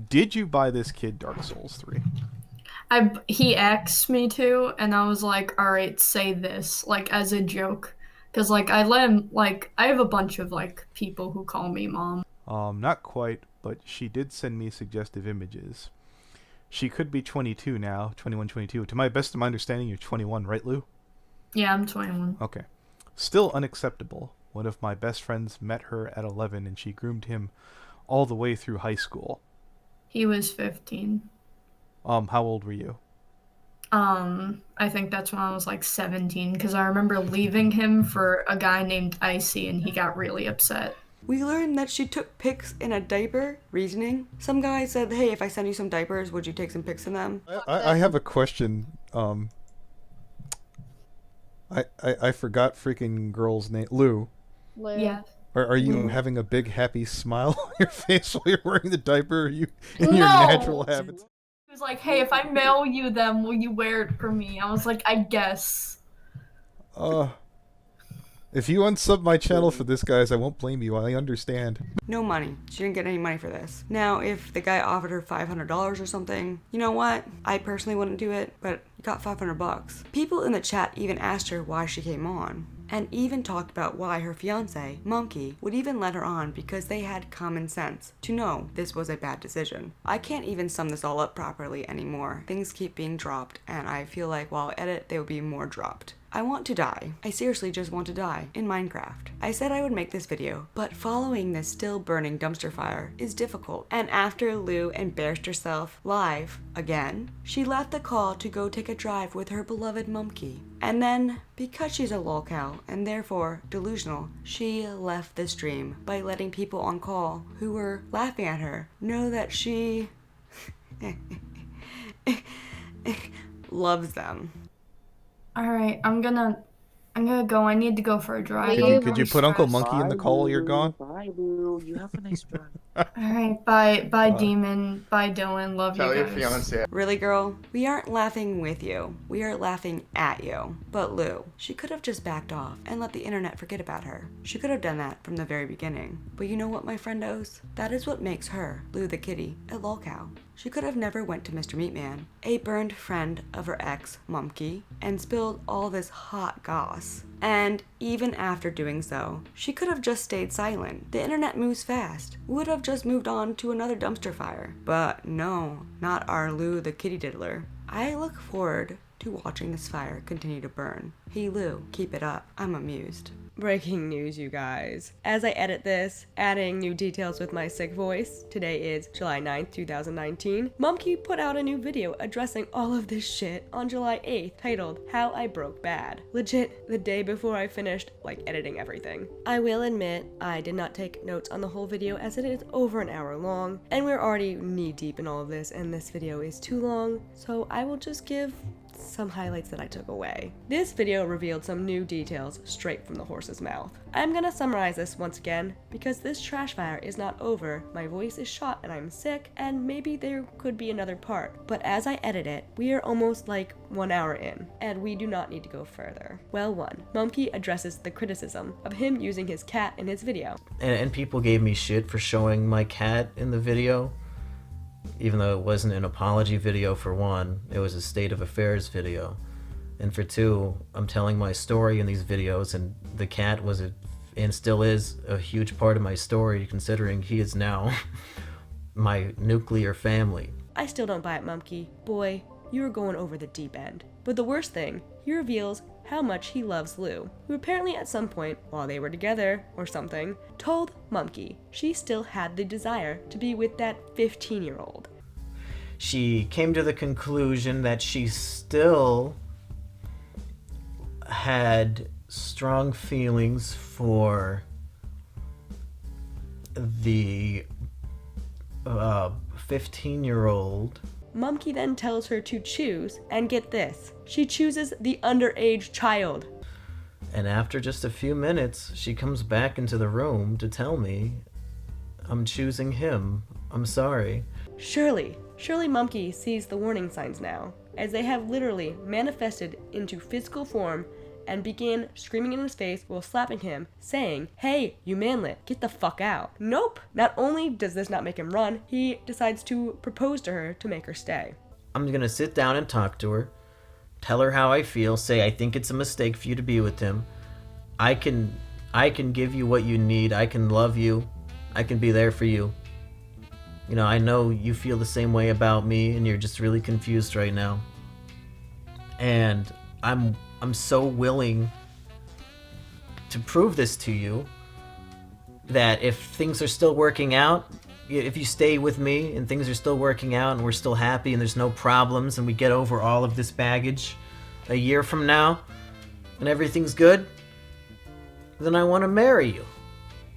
Did you buy this kid Dark Souls 3? He asked me to, and I was like, alright, say this, like, as a joke. Because, like, I let him, like, I have a bunch of, like, people who call me mom. Not quite, but she did send me suggestive images. She could be 22 now, 21, 22. To my best of my understanding, you're 21, right, Lou? Yeah, I'm 21. Okay. Still unacceptable. One of my best friends met her at 11, and she groomed him all the way through high school. He was 15. How old were you? I think that's when I was like 17, because I remember leaving him for a guy named Icy, and he got really upset. We learned that she took pics in a diaper. Reasoning. Some guy said, hey, if I send you some diapers, would you take some pics in them? I have a question. I forgot freaking girl's name. Lou. Yeah. Are you having a big happy smile on your face while you're wearing the diaper? Are you in your natural habits? He was like, hey, if I mail you them, will you wear it for me? I was like, I guess. If you unsub my channel for this, guys, I won't blame you. I understand. No money. She didn't get any money for this. Now, if the guy offered her $500 or something, you know what? I personally wouldn't do it, but you got $500. People in the chat even asked her why she came on, and even talked about why her fiance, Mumkey, would even let her on because they had common sense to know this was a bad decision. I can't even sum this all up properly anymore. Things keep being dropped, and I feel like while I edit, there will be more dropped. I want to die. I seriously just want to die in Minecraft. I said I would make this video, but following this still burning dumpster fire is difficult. And after Lou embarrassed herself live again, she left the call to go take a drive with her beloved Mumkey. And then, because she's a lolcow and therefore delusional, she left the stream by letting people on call who were laughing at her know that she loves them. Alright, I'm gonna go. I need to go for a drive. Could you put Uncle Monkey in the call while you're gone? Bye, Lou. You have a nice drive. Alright, bye Demon. Bye, Dylan. Love Tell you your guys. fiance. Really, girl? We aren't laughing with you. We are laughing at you. But Lou, she could have just backed off and let the internet forget about her. She could have done that from the very beginning. But you know what, my friendos? That is what makes her, Lou the kitty, a lolcow. She could have never went to Mr. Meatman, a burned friend of her ex, Mumkey, and spilled all this hot goss. And even after doing so, she could have just stayed silent. The internet moves fast. Would have just moved on to another dumpster fire. But no, not our Lou the kitty diddler. I look forward to watching this fire continue to burn. Hey Lou, keep it up. I'm amused. Breaking news, you guys. As I edit this, adding new details with my sick voice, today is July 9th, 2019, Mumkey put out a new video addressing all of this shit on July 8th, titled How I Broke Bad. Legit, the day before I finished, editing everything. I will admit, I did not take notes on the whole video as it is over an hour long, and we're already knee-deep in all of this, and this video is too long, so I will just give some highlights that I took away. This video revealed some new details straight from the horse's mouth. I'm gonna summarize this once again, because this trash fire is not over, my voice is shot and I'm sick, and maybe there could be another part, but as I edit it, we are almost 1 hour in, and we do not need to go further. Well, 1. Mumkey addresses the criticism of him using his cat in his video. And people gave me shit for showing my cat in the video. Even though it wasn't an apology video, for 1, it was a state of affairs video. And for 2, I'm telling my story in these videos, and the cat was and still is a huge part of my story, considering he is now my nuclear family. I still don't buy it, Mumkey. Boy, you're going over the deep end. But the worst thing, he reveals how much he loves Lou, who apparently at some point, while they were together or something, told Mumkey she still had the desire to be with that 15-year-old. She came to the conclusion that she still had strong feelings for the 15-year-old. Mumkey then tells her to choose, and get this, she chooses the underage child. And after just a few minutes, she comes back into the room to tell me, I'm choosing him. I'm sorry. Surely Mumkey sees the warning signs now, as they have literally manifested into physical form and began screaming in his face while slapping him, saying, "Hey, you manlet, get the fuck out." Nope! Not only does this not make him run, he decides to propose to her to make her stay. I'm gonna sit down and talk to her, tell her how I feel, say I think it's a mistake for you to be with him. I can give you what you need, I can love you, I can be there for you. You know, I know you feel the same way about me and you're just really confused right now. And I'm so willing to prove this to you, that if things are still working out, if you stay with me and things are still working out and we're still happy and there's no problems and we get over all of this baggage a year from now and everything's good, then I want to marry you.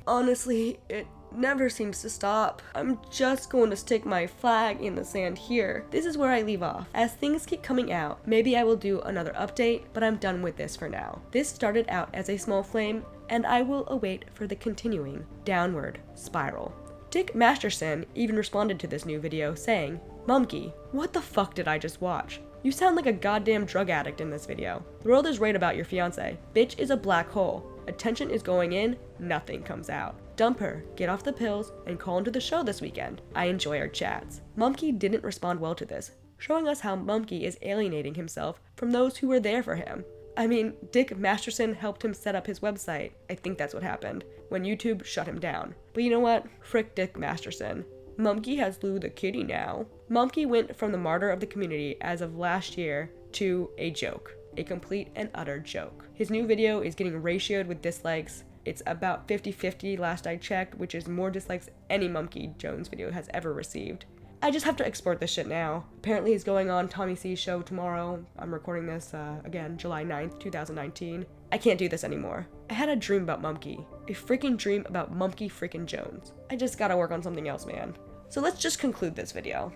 Honestly, it never seems to stop. I'm just going to stick my flag in the sand here. This is where I leave off. As things keep coming out, maybe I will do another update, but I'm done with this for now. This started out as a small flame, and I will await for the continuing downward spiral. Dick Masterson even responded to this new video saying, "Mumkey, what the fuck did I just watch? You sound like a goddamn drug addict in this video. The world is right about your fiance. Bitch is a black hole. Attention is going in, nothing comes out. Dump her, get off the pills, and call into the show this weekend. I enjoy our chats." Mumkey didn't respond well to this, showing us how Mumkey is alienating himself from those who were there for him. I mean, Dick Masterson helped him set up his website. I think that's what happened, when YouTube shut him down. But you know what? Frick Dick Masterson. Mumkey has Lou the kitty now. Mumkey went from the martyr of the community as of last year to a joke. A complete and utter joke. His new video is getting ratioed with dislikes. It's about 50-50 last I checked, which is more dislikes any Mumkey Jones video has ever received. I just have to export this shit now. Apparently he's going on Tommy C's show tomorrow. I'm recording this, again, July 9th, 2019. I can't do this anymore. I had a dream about Mumkey. A freaking dream about Mumkey freaking Jones. I just gotta work on something else, man. So let's just conclude this video.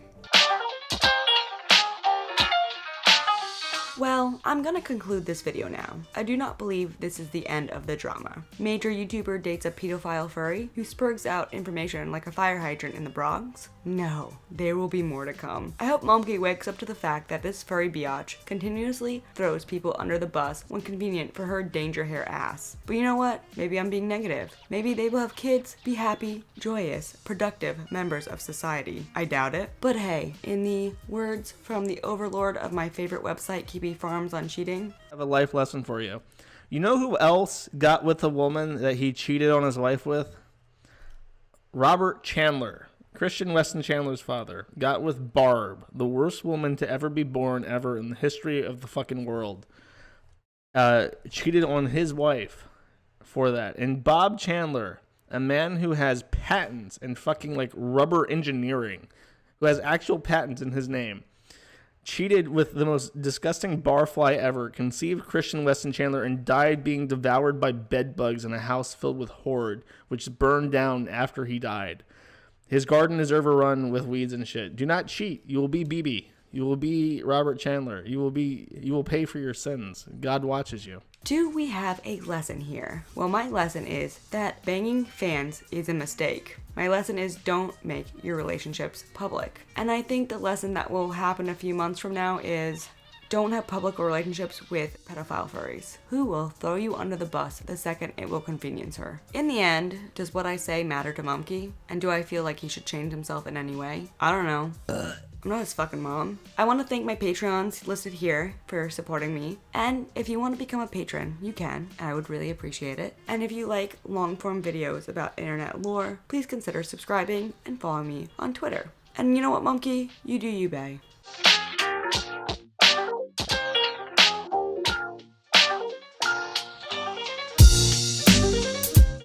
Well, I'm gonna conclude this video now. I do not believe this is the end of the drama. Major YouTuber dates a pedophile furry who spurts out information like a fire hydrant in the Bronx? No, there will be more to come. I hope Mumkey wakes up to the fact that this furry biatch continuously throws people under the bus when convenient for her danger hair ass. But you know what? Maybe I'm being negative. Maybe they will have kids, be happy, joyous, productive members of society. I doubt it. But hey, in the words from the overlord of my favorite website, Keepy Farms on cheating, I have a life lesson for you. You know who else got with a woman that he cheated on his wife with? Robert Chandler. Christian Weston Chandler's father got with Barb, the worst woman to ever be born ever in the history of the fucking world. cheated on his wife for that. And Bob Chandler, a man who has patents in fucking like rubber engineering, who has actual patents in his name, cheated with the most disgusting barfly ever, conceived Christian Weston Chandler, and died being devoured by bed bugs in a house filled with horde, which burned down after he died. His garden is overrun with weeds and shit. Do not cheat. You will be BB. You will be Robert Chandler. You will pay for your sins. God watches you. Do we have a lesson here? Well, my lesson is that banging fans is a mistake. My lesson is don't make your relationships public. And I think the lesson that will happen a few months from now is don't have public relationships with pedophile furries who will throw you under the bus the second it will convenience her. In the end, does what I say matter to Mumkey? And do I feel like he should change himself in any way? I don't know. I'm not his fucking mom. I want to thank my Patreons listed here for supporting me. And if you want to become a patron, you can. I would really appreciate it. And if you like long-form videos about internet lore, please consider subscribing and following me on Twitter. And you know what, Mumkey? You do you, bae.